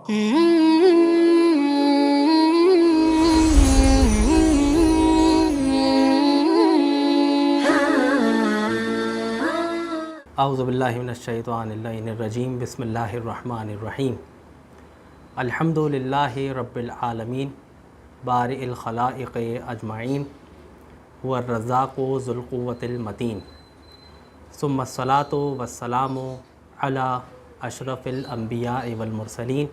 اعوذ باللہ من الشیطان الرجیم، بسم اللہ الرحمن الرحیم۔ الحمد للہ رب العالمین، بارئ الخلائق اجمعین، هو الرزاق ذو القوة المتین، ثم الصلاۃ والسلام علی اشرف الانبیاء والمرسلین،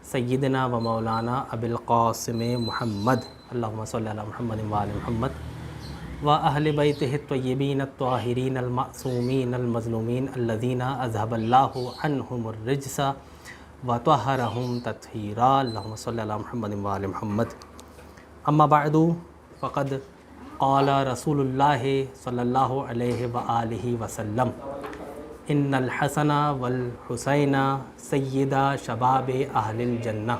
سیدنا و مولانا ابی القاسم محمد، اللہم صلی علی محمد وآل محمد وأہل بیتہ الطیبین الطاہرین المعصومین المظلومین الذین اذہب اللہ عنہم الرجس وطہرہم تطہیرا، اللہم صلی علی محمد وآل محمد۔ اما بعد فقد قال رسول اللہ صلی اللہ علیہ وآلہ وسلم، ان الحسن والحسین سیدا شباب اہل الجنہ،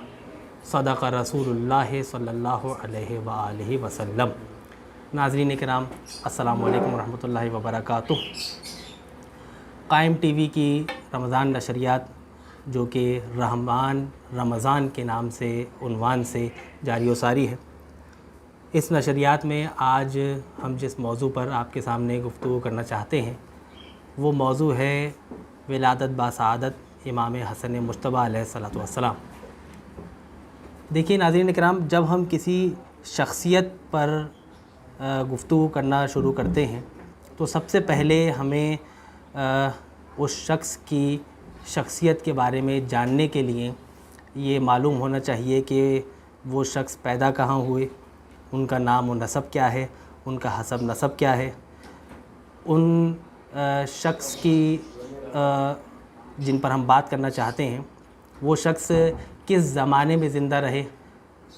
صدق رسول اللہ صلی اللہ علیہ وآلہ وسلم۔ ناظرین کرام، السلام علیکم ورحمۃ اللہ وبرکاتہ۔ قائم ٹی وی کی رمضان نشریات، جو کہ رمضان کے نام سے عنوان سے جاری و ساری ہے، اس نشریات میں آج ہم جس موضوع پر آپ کے سامنے گفتگو کرنا چاہتے ہیں وہ موضوع ہے ولادت باسعادت امام حسن مجتبیٰ علیہ الصلوۃ والسلام۔ دیکھیے ناظرین کرام، جب ہم کسی شخصیت پر گفتگو کرنا شروع کرتے ہیں تو سب سے پہلے ہمیں اس شخص کی شخصیت کے بارے میں جاننے کے لیے یہ معلوم ہونا چاہیے کہ وہ شخص پیدا کہاں ہوئے، ان کا نام و نسب کیا ہے، ان کا حسب نسب کیا ہے، ان شخص کی جن پر ہم بات کرنا چاہتے ہیں وہ شخص کس زمانے میں زندہ رہے،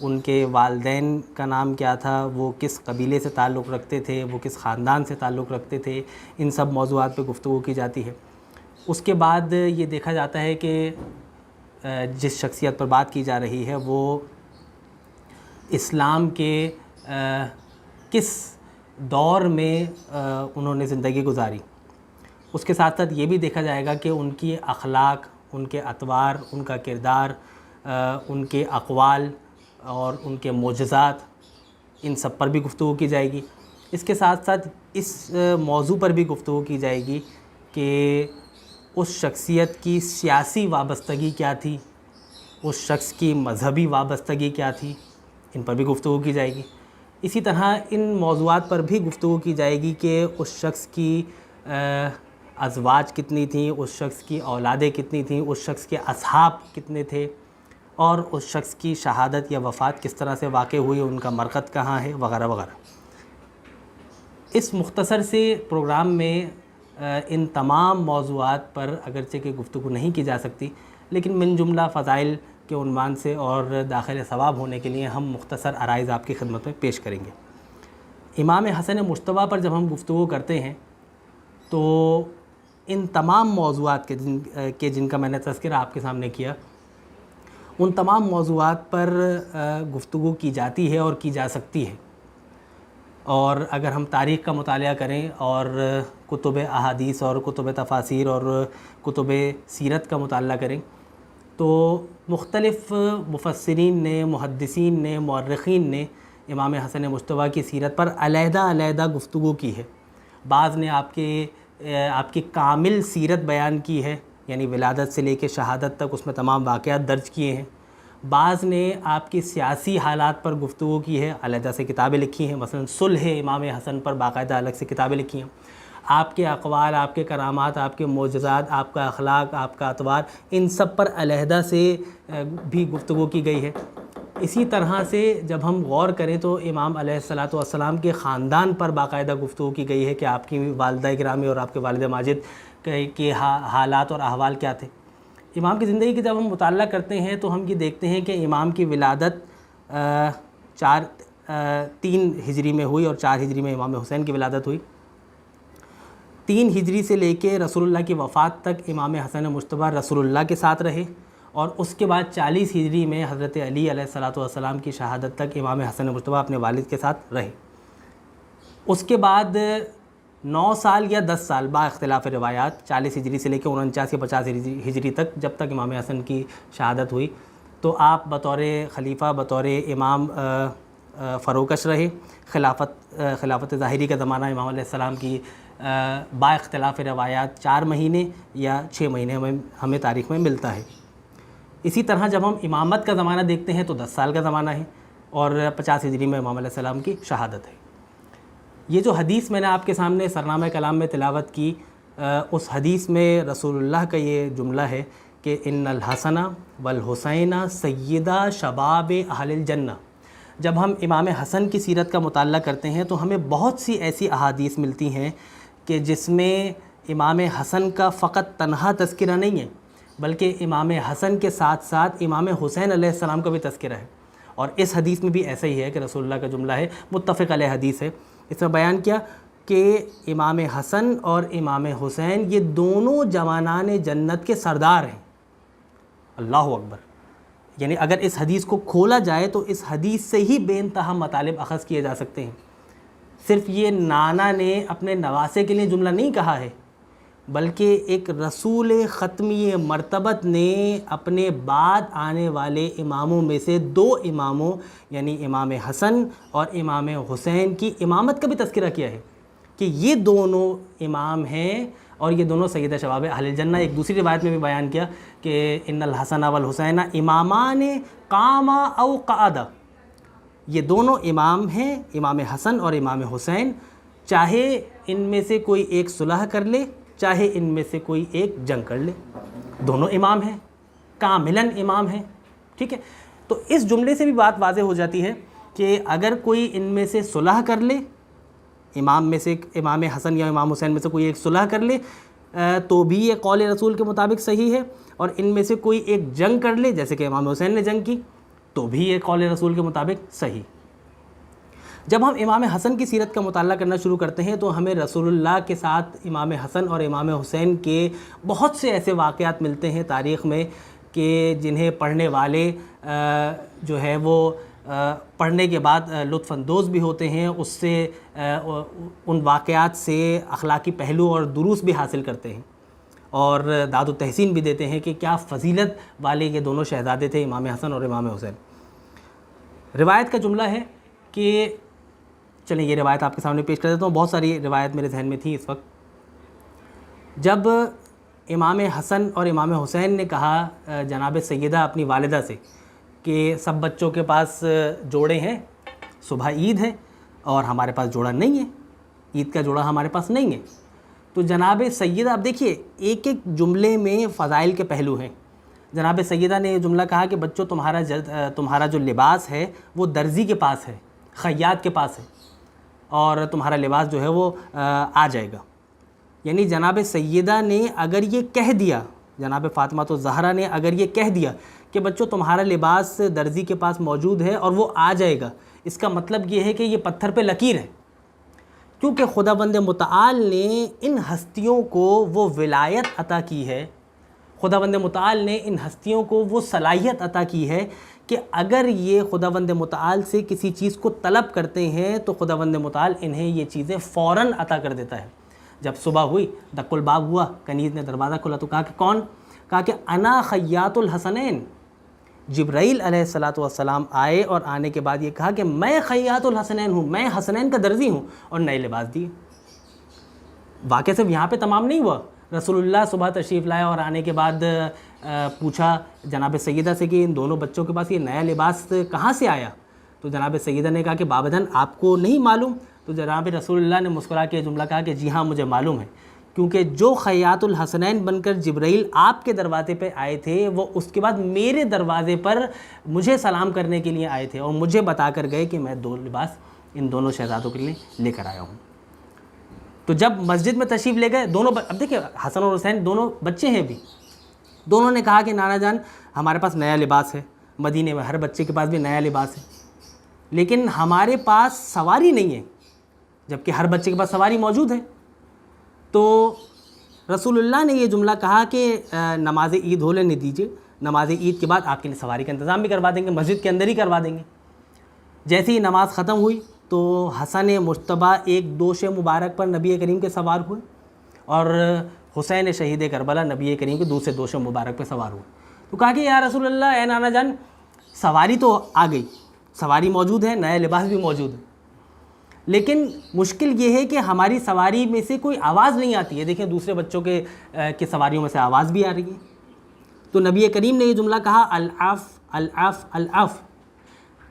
ان کے والدین کا نام کیا تھا، وہ کس قبیلے سے تعلق رکھتے تھے، وہ کس خاندان سے تعلق رکھتے تھے، ان سب موضوعات پہ گفتگو کی جاتی ہے۔ اس کے بعد یہ دیکھا جاتا ہے کہ جس شخصیت پر بات کی جا رہی ہے وہ اسلام کے کس دور میں انہوں نے زندگی گزاری۔ اس کے ساتھ ساتھ یہ بھی دیکھا جائے گا کہ ان کی اخلاق، ان کے اطوار، ان کا کردار، ان کے اقوال اور ان کے معجزات، ان سب پر بھی گفتگو کی جائے گی۔ اس کے ساتھ ساتھ اس موضوع پر بھی گفتگو کی جائے گی کہ اس شخصیت کی سیاسی وابستگی کیا تھی، اس شخص کی مذہبی وابستگی کیا تھی، ان پر بھی گفتگو کی جائے گی۔ اسی طرح ان موضوعات پر بھی گفتگو کی جائے گی کہ اس شخص کی ازواج کتنی تھیں، اس شخص کی اولادیں کتنی تھیں، اس شخص کے اصحاب کتنے تھے، اور اس شخص کی شہادت یا وفات کس طرح سے واقع ہوئی، ان کا مرقد کہاں ہے، وغیرہ وغیرہ۔ اس مختصر سے پروگرام میں ان تمام موضوعات پر اگرچہ کہ گفتگو نہیں کی جا سکتی، لیکن من جملہ فضائل کے عنوان سے اور داخل ثواب ہونے کے لیے ہم مختصر عرائض آپ کی خدمت میں پیش کریں گے۔ امام حسن مجتبیٰ پر جب ہم گفتگو کرتے ہیں تو ان تمام موضوعات کے جن کا میں نے تذکرہ آپ کے سامنے کیا، ان تمام موضوعات پر گفتگو کی جاتی ہے اور کی جا سکتی ہے۔ اور اگر ہم تاریخ کا مطالعہ کریں اور کتب احادیث اور کتب تفاسیر اور کتب سیرت کا مطالعہ کریں تو مختلف مفسرین نے، محدثین نے، مورخین نے امام حسن مجتبیٰ کی سیرت پر علیحدہ گفتگو کی ہے۔ بعض نے آپ کی کامل سیرت بیان کی ہے، یعنی ولادت سے لے کے شہادت تک اس میں تمام واقعات درج کیے ہیں۔ بعض نے آپ کی سیاسی حالات پر گفتگو کی ہے، علیحدہ سے کتابیں لکھی ہیں، مثلا صلح امام حسن پر باقاعدہ الگ سے کتابیں لکھی ہیں۔ آپ کے اقوال، آپ کے کرامات، آپ کے معجزات، آپ کا اخلاق، آپ کا اطوار، ان سب پر علیحدہ سے بھی گفتگو کی گئی ہے۔ اسی طرح سے جب ہم غور کریں تو امام علیہ الصلوۃ والسلام کے خاندان پر باقاعدہ گفتگو کی گئی ہے کہ آپ کی والدہ گرامی اور آپ کے والد ماجد کے حالات اور احوال کیا تھے۔ امام کی زندگی کی جب ہم مطالعہ کرتے ہیں تو ہم یہ دیکھتے ہیں کہ امام کی ولادت 3 ہجری میں ہوئی اور 4 ہجری میں امام حسین کی ولادت ہوئی۔ 3 ہجری سے لے کے رسول اللہ کی وفات تک امام حسن مجتبیٰ رسول اللہ کے ساتھ رہے، اور اس کے بعد 40 ہجری میں حضرت علی علیہ الصلوۃ والسلام کی شہادت تک امام حسن مجتبیٰ اپنے والد کے ساتھ رہے۔ اس کے بعد 9 سال یا 10 سال با اختلاف روایات 40 ہجری سے لے کے 49 یا 50 ہجری تک، جب تک امام حسن کی شہادت ہوئی، تو آپ بطور خلیفہ بطور امام فروکش رہے. خلافت ظاہری کا زمانہ امام علیہ السلام کی با اختلاف روایات 4 مہینے یا 6 مہینے ہمیں تاریخ میں ملتا ہے. اسی طرح جب ہم امامت کا زمانہ دیکھتے ہیں تو 10 سال کا زمانہ ہے اور 50 ہجری میں امام علیہ السلام کی شہادت ہے. یہ جو حدیث میں نے آپ کے سامنے سرنامہ کلام میں تلاوت کی، اس حدیث میں رسول اللہ کا یہ جملہ ہے کہ ان الحسن والحسین سیدہ شباب اہل الجنہ. جب ہم امام حسن کی سیرت کا مطالعہ کرتے ہیں تو ہمیں بہت سی ایسی احادیث ملتی ہیں کہ جس میں امام حسن کا فقط تنہا تذکرہ نہیں ہے، بلکہ امام حسن کے ساتھ ساتھ امام حسین علیہ السلام کا بھی تذکرہ ہے. اور اس حدیث میں بھی ایسا ہی ہے کہ رسول اللہ کا جملہ ہے، متفق علیہ حدیث ہے. اس میں بیان کیا کہ امام حسن اور امام حسین یہ دونوں جوانان جنت کے سردار ہیں. اللہ اکبر. یعنی اگر اس حدیث کو کھولا جائے تو اس حدیث سے ہی بے انتہا مطالب اخذ کیے جا سکتے ہیں. صرف یہ نانا نے اپنے نواسے کے لیے جملہ نہیں کہا ہے، بلکہ ایک رسول ختمی مرتبت نے اپنے بعد آنے والے اماموں میں سے 2 اماموں یعنی امام حسن اور امام حسین کی امامت کا بھی تذکرہ کیا ہے کہ یہ دونوں امام ہیں اور یہ دونوں سیدہ شباب اہل الجنہ. ایک دوسری روایت میں بھی بیان کیا کہ ان الحسن والحسین امامان قاما او قعدا. یہ دونوں امام ہیں، امام حسن اور امام حسین، چاہے ان میں سے کوئی ایک صلح کر لے چاہے ان میں سے کوئی ایک جنگ کر لے، دونوں امام ہیں، کاملاً امام ہیں. ٹھیک ہے، تو اس جملے سے بھی بات واضح ہو جاتی ہے کہ اگر کوئی ان میں سے صلح کر لے، امام میں سے امام حسن یا امام حسین میں سے کوئی ایک صلح کر لے تو بھی یہ قول رسول کے مطابق صحیح ہے، اور ان میں سے کوئی ایک جنگ کر لے جیسے کہ امام حسین نے جنگ کی تو بھی یہ قول رسول کے مطابق صحیح. جب ہم امام حسن کی سیرت کا مطالعہ کرنا شروع کرتے ہیں تو ہمیں رسول اللہ کے ساتھ امام حسن اور امام حسین کے بہت سے ایسے واقعات ملتے ہیں تاریخ میں کہ جنہیں پڑھنے والے جو ہے وہ پڑھنے کے بعد لطف اندوز بھی ہوتے ہیں، اس سے ان واقعات سے اخلاقی پہلو اور دروس بھی حاصل کرتے ہیں اور داد و تحسین بھی دیتے ہیں کہ کیا فضیلت والے یہ دونوں شہزادے تھے امام حسن اور امام حسین. روایت کا جملہ ہے کہ چلیں یہ روایت آپ کے سامنے پیش کر دیتا ہوں. بہت ساری روایت میرے ذہن میں تھی اس وقت. جب امام حسن اور امام حسین نے کہا جناب سیدہ اپنی والدہ سے کہ سب بچوں کے پاس جوڑے ہیں، صبح عید ہے اور ہمارے پاس جوڑا نہیں ہے، عید کا جوڑا ہمارے پاس نہیں ہے، تو جناب سیدہ، اب دیکھیے ایک ایک جملے میں فضائل کے پہلو ہیں. جناب سیدہ نے یہ جملہ کہا کہ بچوں تمہارا جو لباس ہے وہ درزی کے پاس ہے، خیاط کے پاس ہے، اور تمہارا لباس جو ہے وہ آ جائے گا. یعنی جناب سیدہ نے اگر یہ کہہ دیا، جناب فاطمہ الزہرا نے اگر یہ کہہ دیا کہ بچوں تمہارا لباس درزی کے پاس موجود ہے اور وہ آ جائے گا، اس کا مطلب یہ ہے کہ یہ پتھر پہ لکیر ہے، کیونکہ خداوند متعال نے ان ہستیوں کو وہ ولایت عطا کی ہے، خداوند متعال نے ان ہستیوں کو وہ صلاحیت عطا کی ہے کہ اگر یہ خداوند متعال سے کسی چیز کو طلب کرتے ہیں تو خداوند متعال انہیں یہ چیزیں فوراً عطا کر دیتا ہے. جب صبح ہوئی، دق الباب ہوا، کنیز نے دروازہ کھولا تو کہا کہ کون؟ کہا کہ انا خیاط الحسنین. جبرائیل علیہ السلام آئے اور آنے کے بعد یہ کہا کہ میں خیاط الحسنین ہوں، میں حسنین کا درزی ہوں، اور نئے لباس دیے. واقعہ صرف یہاں پہ تمام نہیں ہوا. رسول اللہ صبح تشریف لائے اور آنے کے بعد پوچھا جناب سیدہ سے کہ ان دونوں بچوں کے پاس یہ نیا لباس کہاں سے آیا؟ تو جناب سیدہ نے کہا کہ باباجان آپ کو نہیں معلوم؟ تو جناب رسول اللہ نے مسکرا کے جملہ کہا کہ جی ہاں مجھے معلوم ہے، کیونکہ جو خیاط الحسنین بن کر جبرائیل آپ کے دروازے پہ آئے تھے وہ اس کے بعد میرے دروازے پر مجھے سلام کرنے کے لیے آئے تھے اور مجھے بتا کر گئے کہ میں 2 لباس ان دونوں شہزادوں کے لیے لے کر آیا ہوں. تو جب مسجد میں تشریف لے گئے دونوں، اب دیکھیں حسن اور حسین دونوں بچے ہیں بھی، دونوں نے کہا کہ نانا جان ہمارے پاس نیا لباس ہے، مدینے میں ہر بچے کے پاس بھی نیا لباس ہے، لیکن ہمارے پاس سواری نہیں ہے، جبکہ ہر بچے کے پاس سواری موجود ہے. تو رسول اللہ نے یہ جملہ کہا کہ نماز عید ہو لینے دیجیے، نماز عید کے بعد آپ کے لیے سواری کا انتظام بھی کروا دیں گے، مسجد کے اندر ہی کروا دیں گے. جیسے ہی نماز ختم ہوئی تو حسن مجتبیٰ ایک دوش مبارک پر نبی کریم کے سوار ہوئے اور حسین شہید کربلا نبی کریم کے دوسرے دوش مبارک پہ سوار ہوئے. تو کہا کہ یا رسول اللہ، اے نانا جان، سواری تو آ گئی، سواری موجود ہے، نیا لباس بھی موجود ہے، لیکن مشکل یہ ہے کہ ہماری سواری میں سے کوئی آواز نہیں آتی ہے. دیکھیں دوسرے بچوں کے سواریوں میں سے آواز بھی آ رہی ہے. تو نبی کریم نے یہ جملہ کہا، العف العف العف.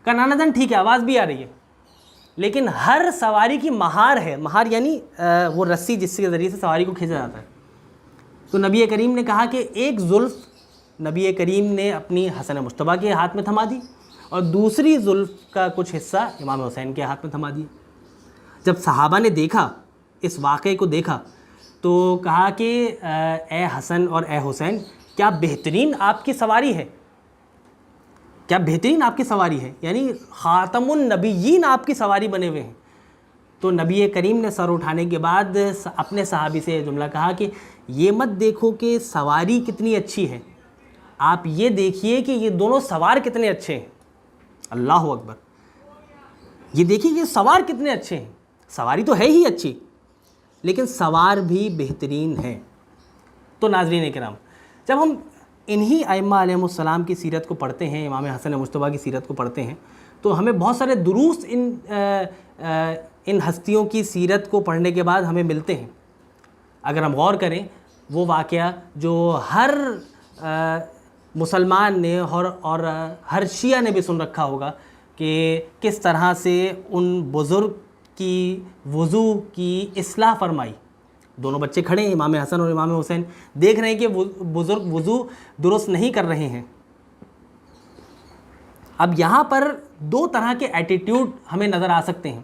کہا نانا جان ٹھیک ہے، آواز بھی آ رہی ہے، لیکن ہر سواری کی مہار ہے. مہار یعنی وہ رسی جس کے ذریعے سے سواری کو کھینچا جاتا ہے. تو نبی کریم نے کہا کہ ایک زلف نبی کریم نے اپنی حسن مجتبیٰ کے ہاتھ میں تھما دی، اور دوسری زلف کا کچھ حصہ امام حسین کے ہاتھ میں تھما دیا. جب صحابہ نے دیکھا، اس واقعے کو دیکھا، تو کہا کہ اے حسن اور اے حسین، کیا بہترین آپ کی سواری ہے، کیا بہترین آپ کی سواری ہے، یعنی خاتم النبیین آپ کی سواری بنے ہوئے ہیں. تو نبی کریم نے سر اٹھانے کے بعد اپنے صحابی سے یہ جملہ کہا کہ یہ مت دیکھو کہ سواری کتنی اچھی ہے، آپ یہ دیکھیے کہ یہ دونوں سوار کتنے اچھے ہیں. اللہ اکبر. یہ دیکھیے کہ سوار کتنے اچھے ہیں. سواری تو ہے ہی اچھی، لیکن سوار بھی بہترین ہے. تو ناظرین کرام، جب ہم انہی ائمہ علیہم السلام کی سیرت کو پڑھتے ہیں، امام حسن مجتبیٰ کی سیرت کو پڑھتے ہیں، تو ہمیں بہت سارے دروس ان ہستیوں کی سیرت کو پڑھنے کے بعد ہمیں ملتے ہیں. اگر ہم غور کریں، وہ واقعہ جو ہر مسلمان نے اور ہر شیعہ نے بھی سن رکھا ہوگا کہ کس طرح سے ان بزرگ کی وضو کی اصلاح فرمائی. دونوں بچے کھڑے ہیں، امام حسن اور امام حسین، دیکھ رہے ہیں کہ بزرگ وضو درست نہیں کر رہے ہیں. اب یہاں پر دو طرح کے ایٹیٹیوڈ ہمیں نظر آ سکتے ہیں.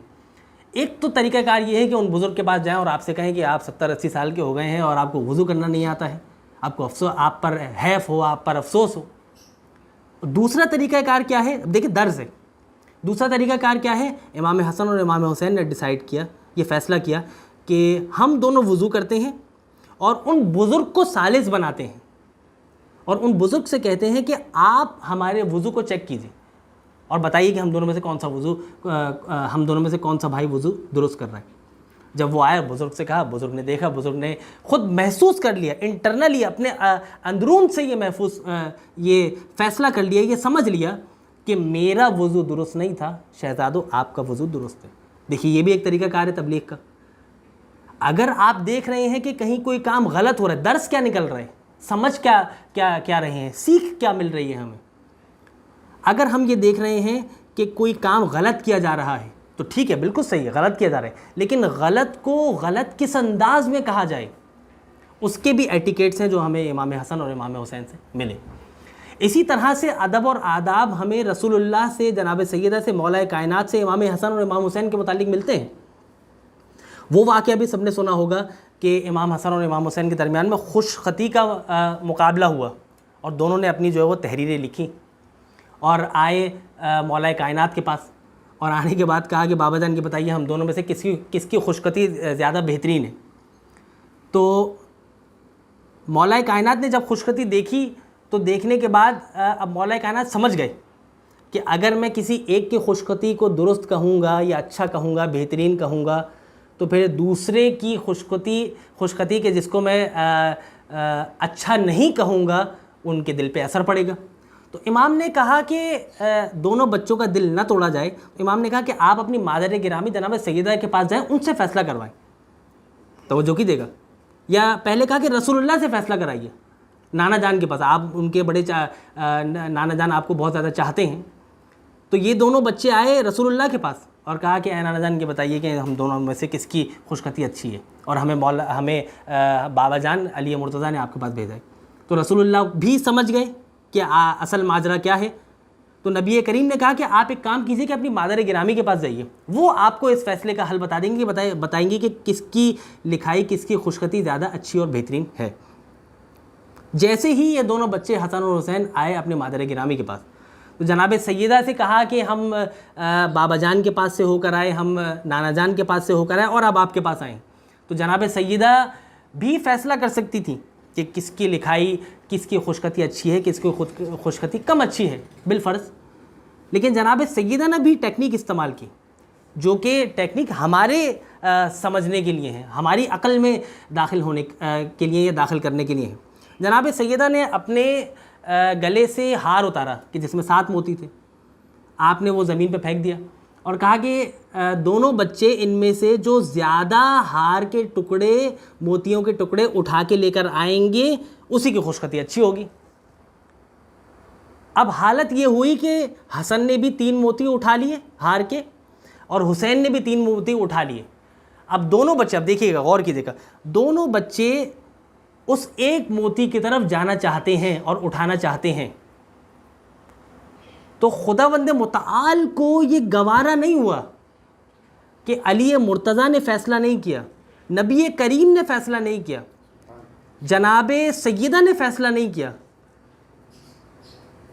ایک تو طریقہ کار یہ ہے کہ ان بزرگ کے پاس جائیں اور آپ سے کہیں کہ آپ 70-80 سال کے ہو گئے ہیں اور آپ کو وضو کرنا نہیں آتا ہے، آپ کو افسوس، آپ پر حیف ہو، آپ پر افسوس ہو. دوسرا طریقہ کار کیا ہے؟ دیکھیں درس ہے. دوسرا طریقہ کار کیا ہے؟ امام حسن اور امام حسین نے ڈیسائیڈ کیا، یہ فیصلہ کیا کہ ہم دونوں وضو کرتے ہیں اور ان بزرگ کو ثالث بناتے ہیں، اور ان بزرگ سے کہتے ہیں کہ آپ ہمارے وضو کو چیک کیجیے اور بتائیے کہ ہم دونوں میں سے کون سا بھائی وضو درست کر رہا ہے. جب وہ آیا، بزرگ سے کہا، بزرگ نے دیکھا، بزرگ نے خود محسوس کر لیا، انٹرنلی اپنے اندرون سے یہ فیصلہ کر لیا، یہ سمجھ لیا کہ میرا وضو درست نہیں تھا، شہزادو آپ کا وضو درست ہے. دیکھیے یہ بھی ایک طریقہ کار ہے تبلیغ کا. اگر آپ دیکھ رہے ہیں کہ کہیں کوئی کام غلط ہو رہا ہے، درس کیا نکل رہا ہے، سمجھ کیا رہے ہیں، سیکھ کیا مل رہی ہے ہمیں. اگر ہم یہ دیکھ رہے ہیں کہ کوئی کام غلط کیا جا رہا ہے تو ٹھیک ہے، بالکل صحیح ہے، غلط کیا جا رہا ہے، لیکن غلط کو غلط کس انداز میں کہا جائے، اس کے بھی ایٹیکیٹس ہیں جو ہمیں امام حسن اور امام حسین سے ملے. اسی طرح سے ادب اور آداب ہمیں رسول اللہ سے، جناب سیدہ سے، مولا کائنات سے امام حسن اور امام حسین کے متعلق ملتے ہیں. وہ واقعہ بھی سب نے سنا ہوگا کہ امام حسن اور امام حسین کے درمیان میں خوش خطی کا مقابلہ ہوا، اور دونوں نے اپنی جو ہے وہ تحریریں لکھی اور آئے مولا کائنات کے پاس، اور آنے کے بعد کہا کہ بابا جان کے بتائیے ہم دونوں میں سے کس کی خوش خطی زیادہ بہترین ہے. تو مولا کائنات نے جب خوش خطی دیکھی تو دیکھنے کے بعد اب مولا کائنات سمجھ گئے کہ اگر میں کسی ایک کی خوش خطی کو درست کہوں گا یا اچھا کہوں گا، بہترین کہوں گا، تو پھر دوسرے کی خوش خطی کے جس کو میں اچھا نہیں کہوں گا ان کے دل پہ اثر پڑے گا. تو امام نے کہا کہ دونوں بچوں کا دل نہ توڑا جائے. امام نے کہا کہ آپ اپنی مادر گرامی جناب سیدہ کے پاس جائیں، ان سے فیصلہ کروائیں. توجہ کی دے گا. یا پہلے کہا کہ رسول اللہ سے فیصلہ کرائیے، نانا جان کے پاس، آپ ان کے بڑے نانا جان آپ کو بہت زیادہ چاہتے ہیں. تو یہ دونوں بچے آئے رسول اللہ کے پاس اور کہا کہ اے نانا جان کے بتائیے کہ ہم دونوں میں سے کس کی خوش خطی اچھی ہے، اور ہمیں بابا جان علی مرتضیٰ نے آپ کے پاس بھیجا ہے. تو رسول اللہ بھی سمجھ گئے کہ اصل ماجرا کیا ہے. تو نبی کریم نے کہا کہ آپ ایک کام کیجئے کہ اپنی مادر گرامی کے پاس جائیے، وہ آپ کو اس فیصلے کا حل بتائیں گے کہ کس کی لکھائی، کس کی خوش خطی زیادہ اچھی اور بہترین ہے. جیسے ہی یہ دونوں بچے حسن اور حسین آئے اپنے مادر گرامی کے پاس، تو جناب سیدہ سے کہا کہ ہم بابا جان کے پاس سے ہو کر آئے، ہم نانا جان کے پاس سے ہو کر آئے، اور اب آپ کے پاس آئیں. تو جناب سیدہ بھی فیصلہ کر سکتی تھی کہ کس کی لکھائی، کس کی خوش خطی اچھی ہے، کس کی خوش خطی کم اچھی ہے بالفرض. لیکن جناب سیدہ نے بھی ٹیکنیک استعمال کی، جو کہ ٹیکنیک ہمارے سمجھنے کے لیے ہے، ہماری عقل میں داخل ہونے کے لیے یا داخل کرنے کے لیے ہے. جناب سیدہ نے اپنے گلے سے ہار اتارا کہ جس میں 7 موتی تھے، آپ نے وہ زمین پہ پھینک دیا اور کہا کہ دونوں بچے ان میں سے جو زیادہ ہار کے ٹکڑے، موتیوں کے ٹکڑے اٹھا کے لے کر آئیں گے اسی کی خوشخطی اچھی ہوگی۔ اب حالت یہ ہوئی کہ حسن نے بھی 3 موتی اٹھا لیے ہار کے اور حسین نے بھی 3 موتی اٹھا لیے۔ اب دونوں بچے، اب دیکھیے گا، غور کیجیے گا، دونوں بچے اس ایک موتی کی طرف جانا چاہتے ہیں اور اٹھانا چاہتے ہیں، تو خداوند متعال کو یہ گوارا نہیں ہوا کہ علی مرتضیٰ نے فیصلہ نہیں کیا، نبی کریم نے فیصلہ نہیں کیا، جناب سیدہ نے فیصلہ نہیں کیا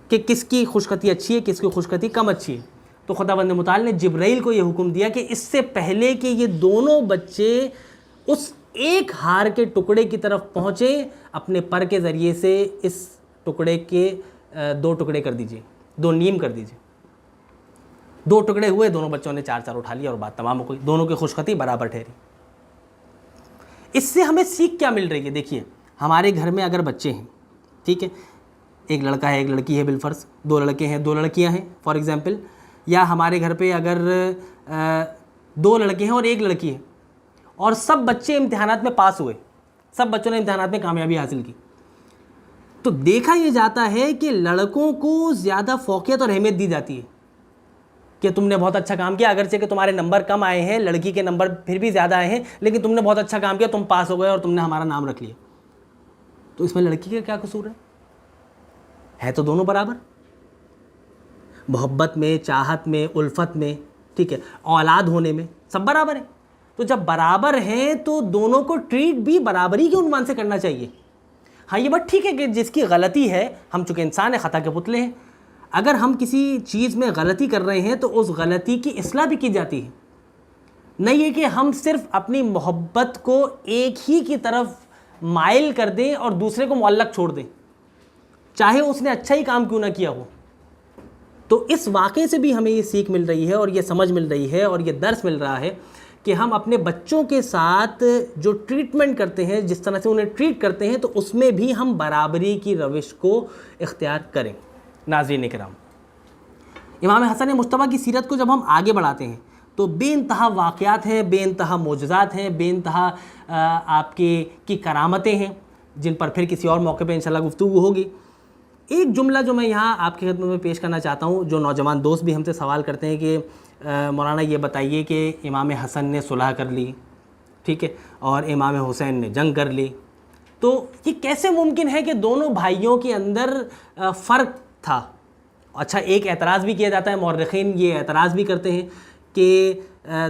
کہ کس کی خوشخطی اچھی ہے، کس کی خوشخطی کم اچھی ہے۔ تو خداوند متعال نے جبرائیل کو یہ حکم دیا کہ اس سے پہلے کہ یہ دونوں بچے اس ایک ہار کے ٹکڑے کی طرف پہنچے، اپنے پر کے ذریعے سے اس ٹکڑے کے 2 ٹکڑے کر دیجئے، 2 نیم کر دیجئے۔ 2 ٹکڑے ہوئے، دونوں بچوں نے 4 اٹھا لیا اور بات تمام ہو گئی، دونوں کی خوشخطی برابر ٹھہری۔ اس سے ہمیں سیکھ کیا مل رہی ہے؟ دیکھیے، ہمارے گھر میں اگر بچے ہیں، ٹھیک ہے، ایک لڑکا ہے ایک لڑکی ہے، بالفرض 2 لڑکے ہیں 2 لڑکیاں ہیں فار ایگزامپل، یا ہمارے گھر پہ اگر 2 لڑکے ہیں اور 1 لڑکی ہے اور سب بچے امتحانات میں پاس ہوئے، سب بچوں نے امتحانات میں کامیابی حاصل کی، تو دیکھا یہ جاتا ہے کہ لڑکوں کو زیادہ فوقیت اور اہمیت دی جاتی ہے کہ تم نے بہت اچھا کام کیا، اگرچہ کہ تمہارے نمبر کم آئے ہیں، لڑکی کے نمبر پھر بھی زیادہ آئے ہیں، لیکن تم نے بہت اچھا کام کیا، تم پاس ہو گئے اور تم نے ہمارا نام رکھ لیا۔ تو اس میں لڑکی کا کیا قصور ہے تو دونوں برابر، محبت میں، چاہت میں، الفت میں، ٹھیک ہے، اولاد ہونے میں سب برابر ہیں۔ تو جب برابر ہیں تو دونوں کو ٹریٹ بھی برابری کے عنوان سے کرنا چاہیے۔ ہاں یہ بات ٹھیک ہے کہ جس کی غلطی ہے، ہم چونکہ انسان ہیں، خطا کے پتلے ہیں، اگر ہم کسی چیز میں غلطی کر رہے ہیں تو اس غلطی کی اصلاح بھی کی جاتی ہے، نہیں ہے کہ ہم صرف اپنی محبت کو ایک ہی کی طرف مائل کر دیں اور دوسرے کو معلق چھوڑ دیں، چاہے اس نے اچھا ہی کام کیوں نہ کیا ہو۔ تو اس واقعے سے بھی ہمیں یہ سیکھ مل رہی ہے اور یہ سمجھ مل رہی ہے اور یہ درس مل رہا ہے کہ ہم اپنے بچوں کے ساتھ جو ٹریٹمنٹ کرتے ہیں، جس طرح سے انہیں ٹریٹ کرتے ہیں، تو اس میں بھی ہم برابری کی روش کو اختیار کریں۔ ناظرین کرام، امام حسن مجتبیٰ کی سیرت کو جب ہم آگے بڑھاتے ہیں تو بے انتہا واقعات ہیں، بے انتہا معجزات ہیں، بے انتہا آپ کی کرامتیں ہیں، جن پر پھر کسی اور موقع پہ انشاءاللہ گفتگو ہوگی۔ ایک جملہ جو میں یہاں آپ کی خدمت میں پیش کرنا چاہتا ہوں، جو نوجوان دوست بھی ہم سے سوال کرتے ہیں کہ مولانا یہ بتائیے کہ امام حسن نے صلح کر لی، ٹھیک ہے، اور امام حسین نے جنگ کر لی، تو یہ کیسے ممکن ہے کہ دونوں بھائیوں کے اندر فرق تھا؟ اچھا، ایک اعتراض بھی کیا جاتا ہے، مورخین یہ اعتراض بھی کرتے ہیں کہ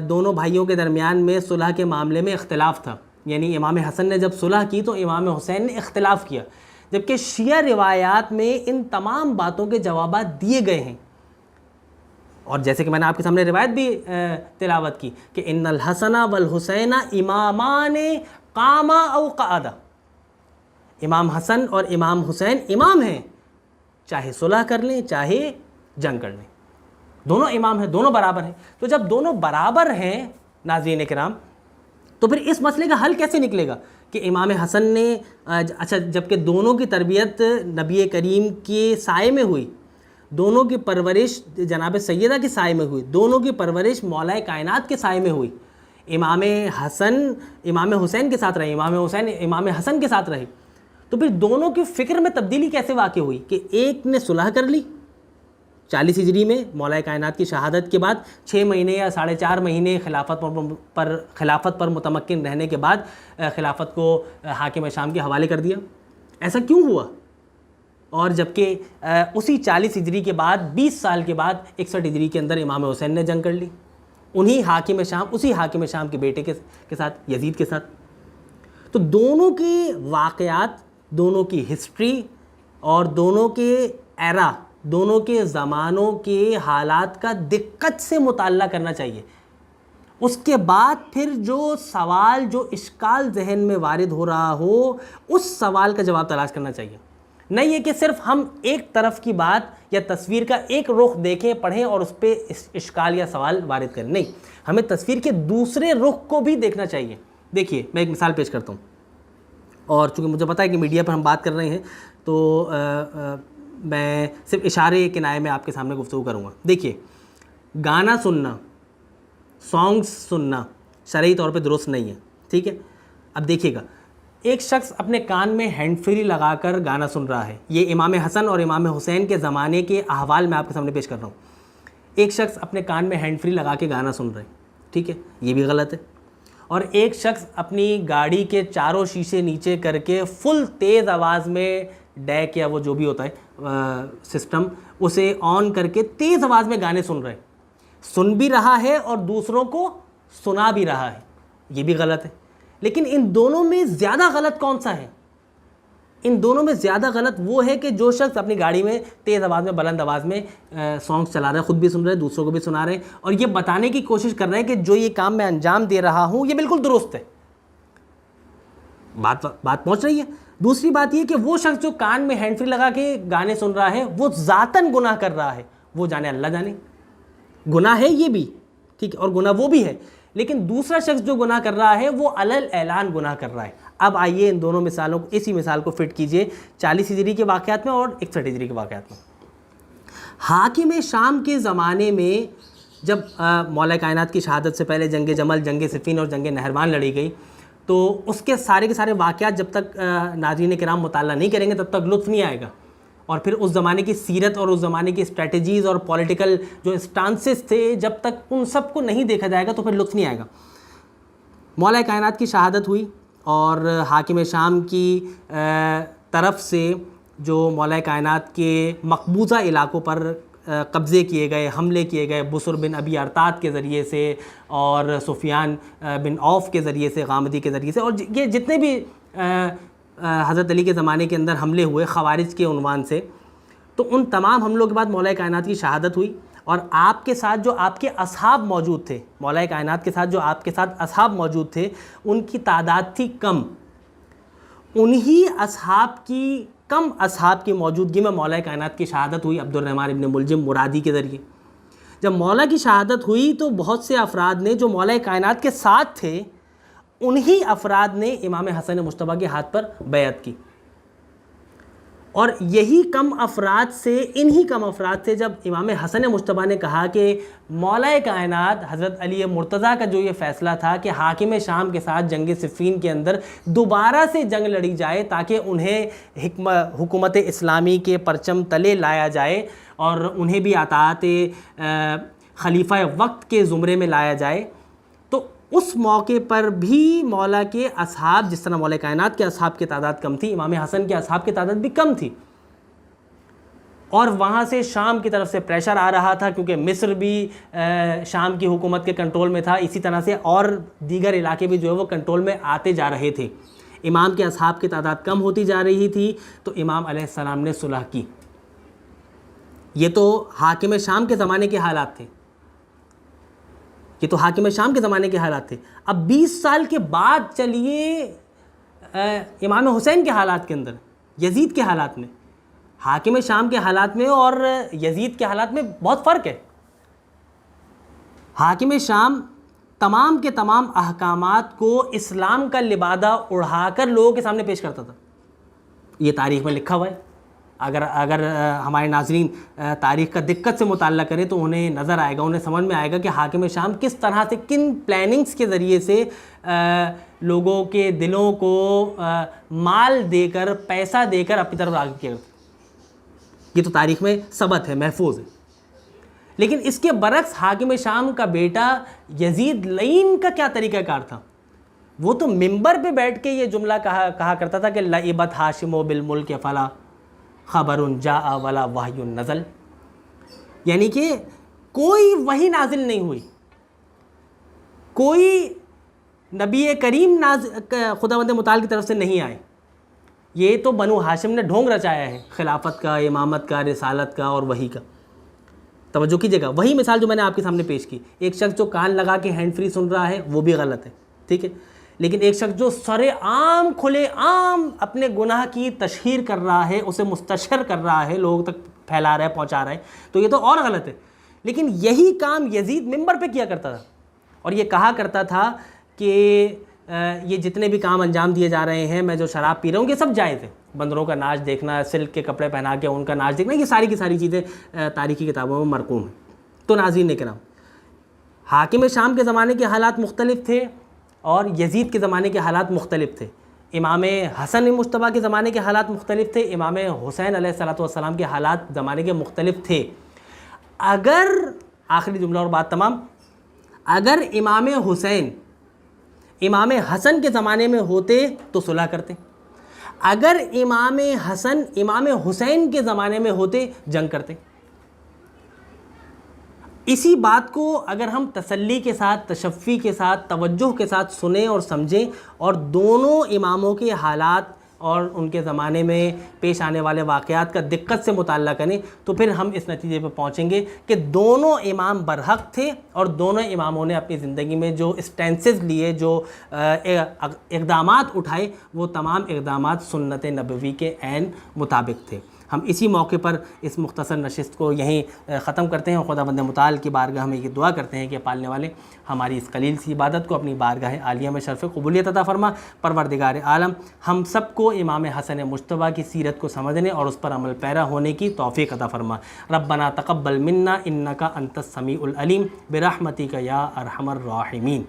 دونوں بھائیوں کے درمیان میں صلح کے معاملے میں اختلاف تھا، یعنی امام حسن نے جب صلح کی تو امام حسین نے اختلاف کیا، جبکہ شیعہ روایات میں ان تمام باتوں کے جوابات دیے گئے ہیں۔ اور جیسے کہ میں نے آپ کے سامنے روایت بھی تلاوت کی کہ ان الحسن والحسین امامان قاما او قعدا، امام حسن اور امام حسین امام ہیں، چاہے صلح کر لیں چاہے جنگ کر لیں، دونوں امام ہیں، دونوں برابر ہیں۔ تو جب دونوں برابر ہیں ناظرین کرام، تو پھر اس مسئلے کا حل کیسے نکلے گا کہ امام حسن نے اچھا، جبکہ دونوں کی تربیت نبی کریم کے سائے میں ہوئی، دونوں کی پرورش جناب سیدہ کے سائے میں ہوئی، دونوں کی پرورش مولا کائنات کے سائے میں ہوئی، امام حسن امام حسین کے ساتھ رہے، امام حسین امام حسن کے ساتھ رہے، تو پھر دونوں کی فکر میں تبدیلی کیسے واقع ہوئی کہ ایک نے صلح کر لی 40 ہجری میں مولا کائنات کی شہادت کے بعد، 6 مہینے یا 4.5 مہینے خلافت پر متمکن رہنے کے بعد خلافت کو حاکم شام کے حوالے کر دیا؟ ایسا کیوں ہوا؟ اور جبکہ اسی 40 ہجری کے بعد 20 سال کے بعد 61 ہجری کے اندر امام حسین نے جنگ کر لی، اسی حاکم شام کے بیٹے کے ساتھ، یزید کے ساتھ۔ تو دونوں کے واقعات، دونوں کی ہسٹری اور دونوں کے ایرا، دونوں کے زمانوں کے حالات کا دقت سے مطالعہ کرنا چاہیے۔ اس کے بعد پھر جو سوال، جو اشکال ذہن میں وارد ہو رہا ہو، اس سوال کا جواب تلاش کرنا چاہیے، نہیں ہے کہ صرف ہم ایک طرف کی بات یا تصویر کا ایک رخ دیکھیں، پڑھیں اور اس پہ اشکال یا سوال وارد کریں، نہیں، ہمیں تصویر کے دوسرے رخ کو بھی دیکھنا چاہیے۔ دیکھیے، میں ایک مثال پیش کرتا ہوں، اور چونکہ مجھے پتہ ہے کہ میڈیا پر ہم بات کر رہے ہیں تو میں صرف اشارے کنائے میں آپ کے سامنے گفتگو کروں گا. دیکھیے گانا سننا، سانگس سننا شرعی طور پہ درست نہیں ہے، ٹھیک ہے. اب دیکھیے گا ایک شخص اپنے کان میں ہینڈ فری لگا کر گانا سن رہا ہے. یہ امام حسن اور امام حسین کے زمانے کے احوال میں آپ کے سامنے پیش کر رہا ہوں. ایک شخص اپنے کان میں ہینڈ فری لگا کے گانا سن رہے ہیں، ٹھیک ہے، یہ بھی غلط ہے. اور ایک شخص اپنی گاڑی کے چاروں شیشے نیچے کر کے فل تیز آواز میں ڈیک یا وہ جو بھی ہوتا ہے سسٹم اسے آن کر کے تیز آواز میں گانے سن رہے ہیں، سن بھی رہا ہے اور دوسروں کو سنا بھی رہا ہے، یہ بھی غلط ہے. لیکن ان دونوں میں زیادہ غلط کون سا ہے؟ ان دونوں میں زیادہ غلط وہ ہے کہ جو شخص اپنی گاڑی میں تیز آواز میں بلند آواز میں سانگس چلا رہا ہے، خود بھی سن رہے ہیں، دوسروں کو بھی سنا رہے ہیں، اور یہ بتانے کی کوشش کر رہے ہیں کہ جو یہ کام میں انجام دے رہا ہوں یہ بالکل درست ہے. بات پہنچ رہی ہے. دوسری بات یہ کہ وہ شخص جو کان میں ہینڈ فری لگا کے گانے سن رہا ہے وہ ذاتاً گناہ کر رہا ہے، وہ جانے اللہ جانے گناہ ہے یہ بھی، ٹھیک ہے، اور گناہ وہ بھی ہے. لیکن دوسرا شخص جو گناہ کر رہا ہے وہ علل اعلان گناہ کر رہا ہے. اب آئیے ان دونوں مثالوں کو، اسی مثال کو فٹ کیجئے 40 ہجری کے واقعات میں اور 61 ہجری کے واقعات میں. حاکم شام کے زمانے میں جب مولا کائنات کی شہادت سے پہلے جنگ جمل، جنگ صفین اور جنگ نہروان لڑی گئی، تو اس کے سارے واقعات جب تک ناظرین کرام مطالعہ نہیں کریں گے تب تک لطف نہیں آئے گا. اور پھر اس زمانے کی سیرت اور اس زمانے کی اسٹریٹجیز اور پولیٹیکل جو اسٹانسز تھے، جب تک ان سب کو نہیں دیکھا جائے گا تو پھر لطف نہیں آئے گا. مولا کائنات کی شہادت ہوئی اور حاکم شام کی طرف سے جو مولا کائنات کے مقبوضہ علاقوں پر قبضے کیے گئے، حملے کیے گئے، بسر بن ابی ارطاد کے ذریعے سے اور سفیان بن عوف کے ذریعے سے، غامدی کے ذریعے سے، اور یہ جتنے بھی حضرت علی کے زمانے کے اندر حملے ہوئے خوارج کے عنوان سے، تو ان تمام حملوں کے بعد مولا کائنات کی شہادت ہوئی. اور آپ کے ساتھ جو آپ کے اصحاب موجود تھے، مولا کائنات کے ساتھ جو آپ کے ساتھ اصحاب موجود تھے، ان کی تعداد تھی کم. انہی کم اصحاب کی موجودگی میں مولا کائنات کی شہادت ہوئی عبد الرحمن ابن ملجم مرادی کے ذریعے. جب مولا کی شہادت ہوئی تو بہت سے افراد نے جو مولا کائنات کے ساتھ تھے، انہی افراد نے امام حسن مجتبیٰ کے ہاتھ پر بیعت کی. اور یہی کم افراد سے جب امام حسن مجتبیٰ نے کہا کہ مولا کائنات حضرت علی مرتضیٰ کا جو یہ فیصلہ تھا کہ حاکم شام کے ساتھ جنگ صفین کے اندر دوبارہ سے جنگ لڑی جائے تاکہ انہیں حکومت اسلامی کے پرچم تلے لایا جائے اور انہیں بھی اطاعت خلیفہ وقت کے زمرے میں لایا جائے، تو اس موقع پر بھی مولا کے اصحاب، جس طرح مولا کائنات کے اصحاب کی تعداد کم تھی، امام حسن کے اصحاب کی تعداد بھی کم تھی. اور وہاں سے شام کی طرف سے پریشر آ رہا تھا کیونکہ مصر بھی شام کی حکومت کے کنٹرول میں تھا، اسی طرح سے اور دیگر علاقے بھی جو ہے وہ کنٹرول میں آتے جا رہے تھے. امام کے اصحاب کی تعداد کم ہوتی جا رہی تھی تو امام علیہ السلام نے صلح کی. یہ تو حاکم شام کے زمانے کے حالات تھے، اب 20 سال کے بعد چلیے امام حسین کے حالات کے اندر، یزید کے حالات میں، حاکم شام کے حالات میں اور یزید کے حالات میں بہت فرق ہے. حاکم شام تمام کے تمام احکامات کو اسلام کا لبادہ اڑھا کر لوگوں کے سامنے پیش کرتا تھا. یہ تاریخ میں لکھا ہوا ہے. اگر ہمارے ناظرین تاریخ کا دقت سے مطالعہ کریں تو انہیں نظر آئے گا، انہیں سمجھ میں آئے گا کہ حاکم شام کس طرح سے، کن پلاننگز کے ذریعے سے لوگوں کے دلوں کو مال دے کر، پیسہ دے کر اپنی طرف راغب کیا. یہ تو تاریخ میں ثبت ہے، محفوظ ہے. لیکن اس کے برعکس حاکم شام کا بیٹا یزید لعین کا کیا طریقہ کار تھا؟ وہ تو منبر پہ بیٹھ کے یہ جملہ کہا کرتا تھا کہ لعبت ہاشم بالملک فلا خبر جاء ولا وحی نزل، یعنی کہ کوئی وحی نازل نہیں ہوئی، کوئی نبی کریم خداوند متعال کی طرف سے نہیں آئے. یہ تو بنو ہاشم نے ڈھونگ رچایا ہے خلافت کا، امامت کا، رسالت کا اور وحی کا. توجہ کیجیے گا، وہی مثال جو میں نے آپ کے سامنے پیش کی، ایک شخص جو کان لگا کے ہینڈ فری سن رہا ہے وہ بھی غلط ہے، ٹھیک ہے، لیکن ایک شخص جو سرے عام کھلے عام اپنے گناہ کی تشہیر کر رہا ہے، اسے مستشہر کر رہا ہے، لوگوں تک پھیلا رہا ہے، پہنچا رہا ہے، تو یہ تو اور غلط ہے. لیکن یہی کام یزید منبر پہ کیا کرتا تھا اور یہ کہا کرتا تھا کہ یہ جتنے بھی کام انجام دیے جا رہے ہیں، میں جو شراب پی رہا ہوں، یہ سب جائز ہے. بندروں کا ناچ دیکھنا، سلک کے کپڑے پہنا کے ان کا ناچ دیکھنا، یہ ساری کی ساری چیزیں تاریخی کتابوں میں مرقوم ہیں۔ تو ناظرین کرام، حاکم شام کے زمانے کے حالات مختلف تھے اور یزید کے زمانے کے حالات مختلف تھے، امام حسن مجتبیٰ کے زمانے کے حالات مختلف تھے، امام حسین علیہ السلام کے حالات زمانے کے مختلف تھے۔ اگر آخری جملہ اور بات تمام، اگر امام حسین امام حسن کے زمانے میں ہوتے تو صلح کرتے، اگر امام حسن امام حسین کے زمانے میں ہوتے جنگ کرتے۔ اسی بات کو اگر ہم تسلی کے ساتھ، تشفی کے ساتھ، توجہ کے ساتھ سنیں اور سمجھیں اور دونوں اماموں کے حالات اور ان کے زمانے میں پیش آنے والے واقعات کا دقت سے مطالعہ کریں تو پھر ہم اس نتیجے پہ پہنچیں گے کہ دونوں امام برحق تھے اور دونوں اماموں نے اپنی زندگی میں جو اسٹینسز لیے، جو اقدامات اٹھائے، وہ تمام اقدامات سنت نبوی کے عین مطابق تھے۔ ہم اسی موقع پر اس مختصر نشست کو یہیں ختم کرتے ہیں اور خداوند متعال کی بارگاہ میں یہ دعا کرتے ہیں کہ پالنے والے ہماری اس قلیل سی عبادت کو اپنی بارگاہ عالیہ میں شرف قبولیت عطا فرما۔ پروردگار عالم ہم سب کو امام حسن مجتبیٰ کی سیرت کو سمجھنے اور اس پر عمل پیرا ہونے کی توفیق عطا فرما۔ ربنا تقبل منا انک انت السمیع العلیم برحمتک یا ارحم الراحمین۔